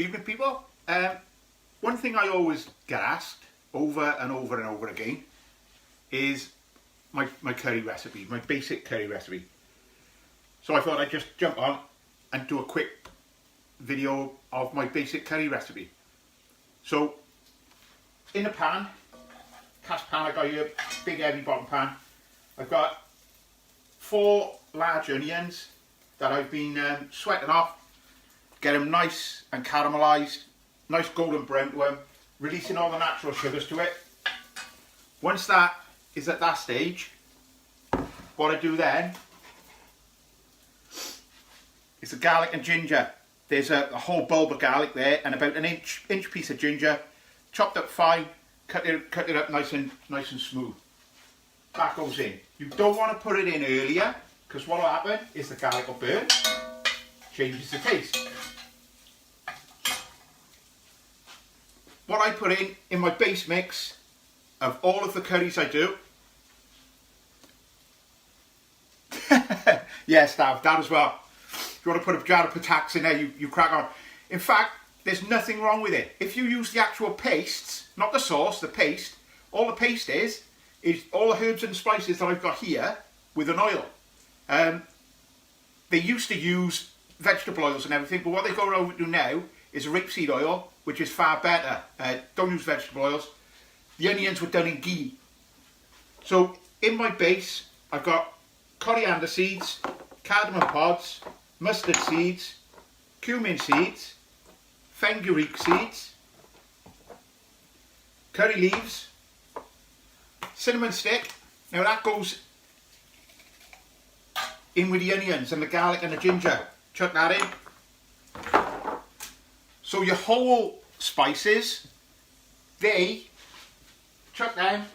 Good evening, people. One thing I always get asked over and over and over again is my curry recipe, my basic curry recipe. So I thought I'd just jump on and do a quick video of my basic curry recipe. So in a pan, cast pan, I got here, big heavy bottom pan. I've got 4 large onions that I've been sweating off, get them nice and caramelised, nice golden brown to them, releasing all the natural sugars to it. Once that is at that stage, what I do then is the garlic and ginger. There's a whole bulb of garlic there and about an inch piece of ginger, chopped up fine, cut it up nice and smooth. That goes in. You don't want to put it in earlier because what will happen is the garlic will burn, changes the taste. What I put in my base mix of all of the curries I do. Yes, that as well. If you want to put a jar of Patax in there, you crack on. In fact, there's nothing wrong with it. If you use the actual pastes, not the sauce, the paste, all the paste is all the herbs and spices that I've got here with an oil. They used to use vegetable oils and everything, but what they go over to now is rapeseed oil, which is far better. Don't use vegetable oils. The onions were done in ghee. So in my base, I've got coriander seeds, cardamom pods, mustard seeds, cumin seeds, fenugreek seeds, curry leaves, cinnamon stick. Now that goes in with the onions and the garlic and the ginger. Chuck that in. So your whole spices, they chuck down.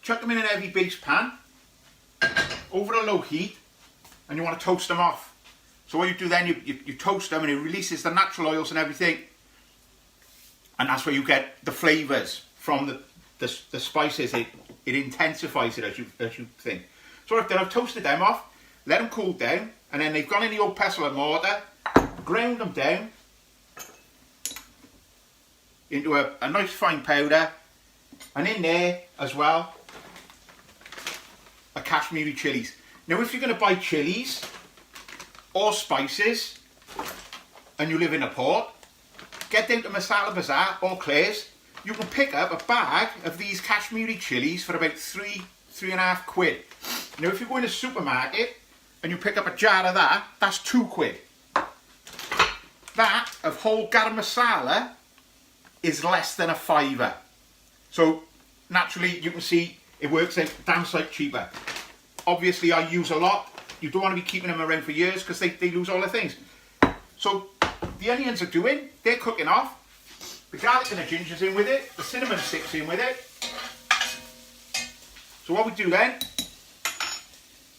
Chuck them in an heavy base pan over a low heat, and you want to toast them off. So what you do then, you toast them and it releases the natural oils and everything, and that's where you get the flavours from the spices. It intensifies it as you think. So what I've done, I've toasted them off, let them cool down, and then they've gone in the old pestle and mortar, ground them down into a nice fine powder, and in there as well are Kashmiri chilies. Now if you're going to buy chilies or spices and you live in a port, get down to Masala Bazaar or Claire's. You can pick up a bag of these Kashmiri chilies for about £3.5 quid. Now if you go in a supermarket and you pick up a jar of that, that's £2. That of whole garam masala is less than a £5. So naturally you can see it works out damn sight cheaper. Obviously I use a lot. You don't want to be keeping them around for years because they lose all their things. So the onions are doing, they're cooking off. The garlic and the ginger's in with it. The cinnamon stick's in with it. So what we do then,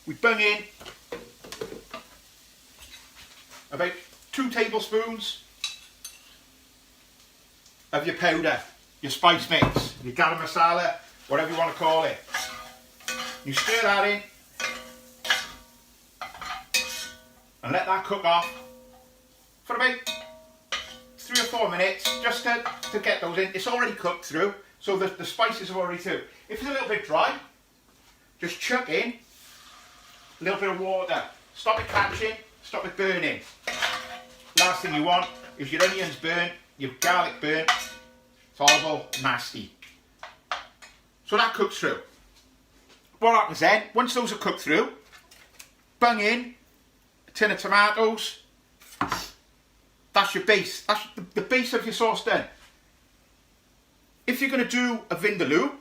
we bung in about 2 tablespoons of your powder, your spice mix, your garam masala, whatever you want to call it. You stir that in and let that cook off for about 3 or 4 minutes, just to get those in. It's already cooked through, so the spices are already through. If it's a little bit dry, just chuck in a little bit of water. Stop it catching, stop it burning. Last thing you want is your onions burnt, your garlic burnt. It's horrible, nasty. So that cooks through. What happens then, once those are cooked through, bung in a tin of tomatoes. That's your base. That's the base of your sauce done. If you're going to do a vindaloo,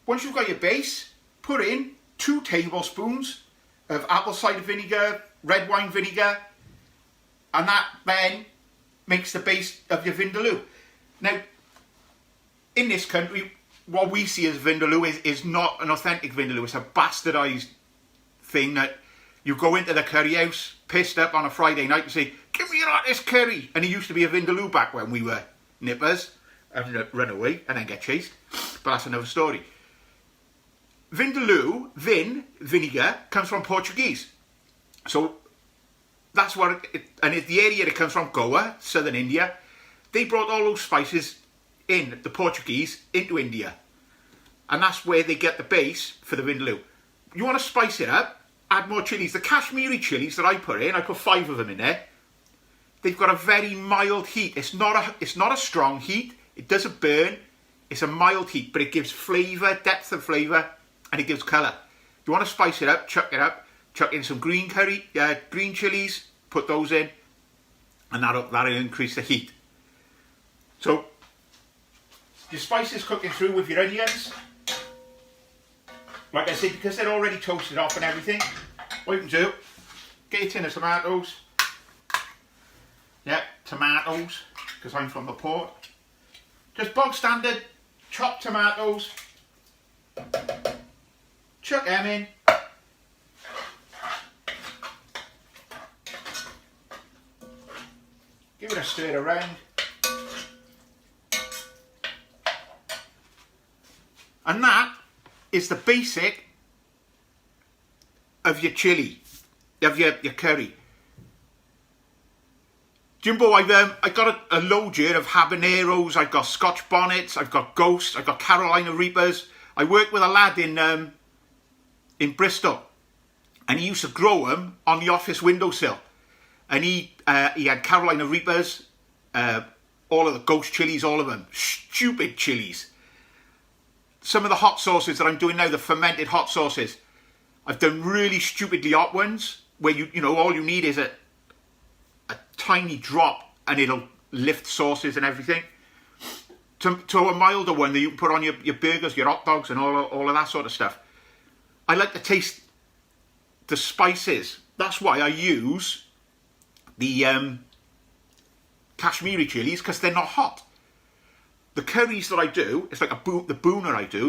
once you've got your base, put in 2 tablespoons of apple cider vinegar, red wine vinegar, and that then makes the base of your vindaloo. Now, in this country, what we see as vindaloo is not an authentic vindaloo. It's a bastardised thing that you go into the curry house, pissed up on a Friday night and say, "Give me this curry." And it used to be a vindaloo back when we were nippers and run away and then get chased. But that's another story. Vindaloo, vinegar, comes from Portuguese. So that's what and the area it comes from, Goa, southern India. They brought all those spices in, the Portuguese, into India. And that's where they get the base for the Vindaloo. You want to spice it up, add more chilies. The Kashmiri chilies that I put in, I put 5 of them in there. They've got a very mild heat. It's not a strong heat. It doesn't burn. It's a mild heat, but it gives flavour, depth of flavour, and it gives colour. You want to spice it up, chuck in some green chilies, put those in, and that'll increase the heat. So, your spices cooking through with your onions. Like I said, because they're already toasted off and everything, what you can do, get your tin of tomatoes. Yeah, tomatoes, because I'm from the port. Just bog standard, chopped tomatoes. Chuck them in. Give it a stir around. And that is the basic of your chilli, of your curry. Jimbo, I got a load here of habaneros, I've got Scotch bonnets, I've got ghosts, I've got Carolina Reapers. I worked with a lad in Bristol, and he used to grow them on the office windowsill. And he had Carolina Reapers, all of the ghost chilies, all of them. Stupid chilies. Some of the hot sauces that I'm doing now, the fermented hot sauces, I've done really stupidly hot ones, where you know all you need is a tiny drop and it'll lift sauces and everything. To a milder one that you can put on your burgers, your hot dogs, and all of that sort of stuff. I like to taste the spices. That's why I use the Kashmiri chilies, because they're not hot. The curries that I do, it's like the boona I do.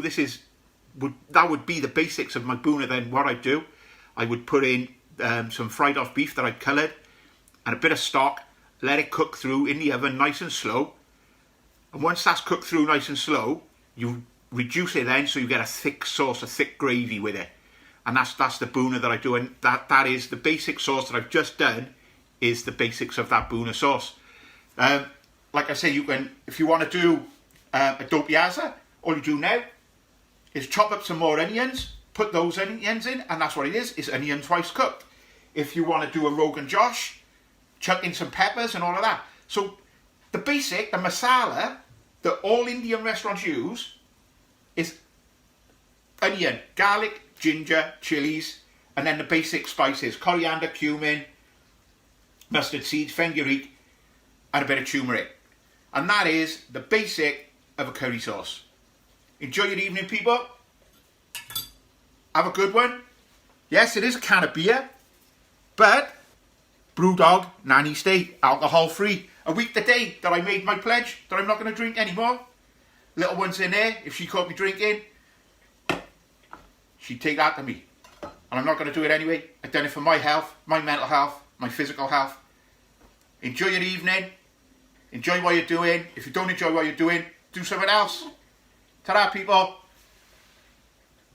That would be the basics of my boona. Then what I do, I would put in some fried off beef that I'd coloured, and a bit of stock. Let it cook through in the oven, nice and slow. And once that's cooked through nice and slow, you reduce it then, so you get a thick sauce, a thick gravy with it. And that's the boona that I do, and that is the basic sauce that I've just done. Is the basics of that boona sauce. Like I say, you can, if you want to do a do piazza, all you do now is chop up some more onions, put those onions in, and that's what it is. It's onion twice cooked. If you want to do a Rogan Josh, chuck in some peppers and all of that. So the basic, the masala that all Indian restaurants use is onion, garlic, ginger, chilies, and then the basic spices, coriander, cumin, mustard seeds, fenugreek, and a bit of turmeric. And that is the basic of a curry sauce. Enjoy your evening, people. Have a good one. Yes, it is a can of beer, but Brewdog, Nanny State, alcohol free. A week the day that I made my pledge that I'm not going to drink anymore. Little one's in there. If she caught me drinking, she'd take that to me. And I'm not going to do it anyway. I've done it for my health, my mental health, my physical health. Enjoy your evening. Enjoy what you're doing. If you don't enjoy what you're doing, do something else. Ta-ra, people.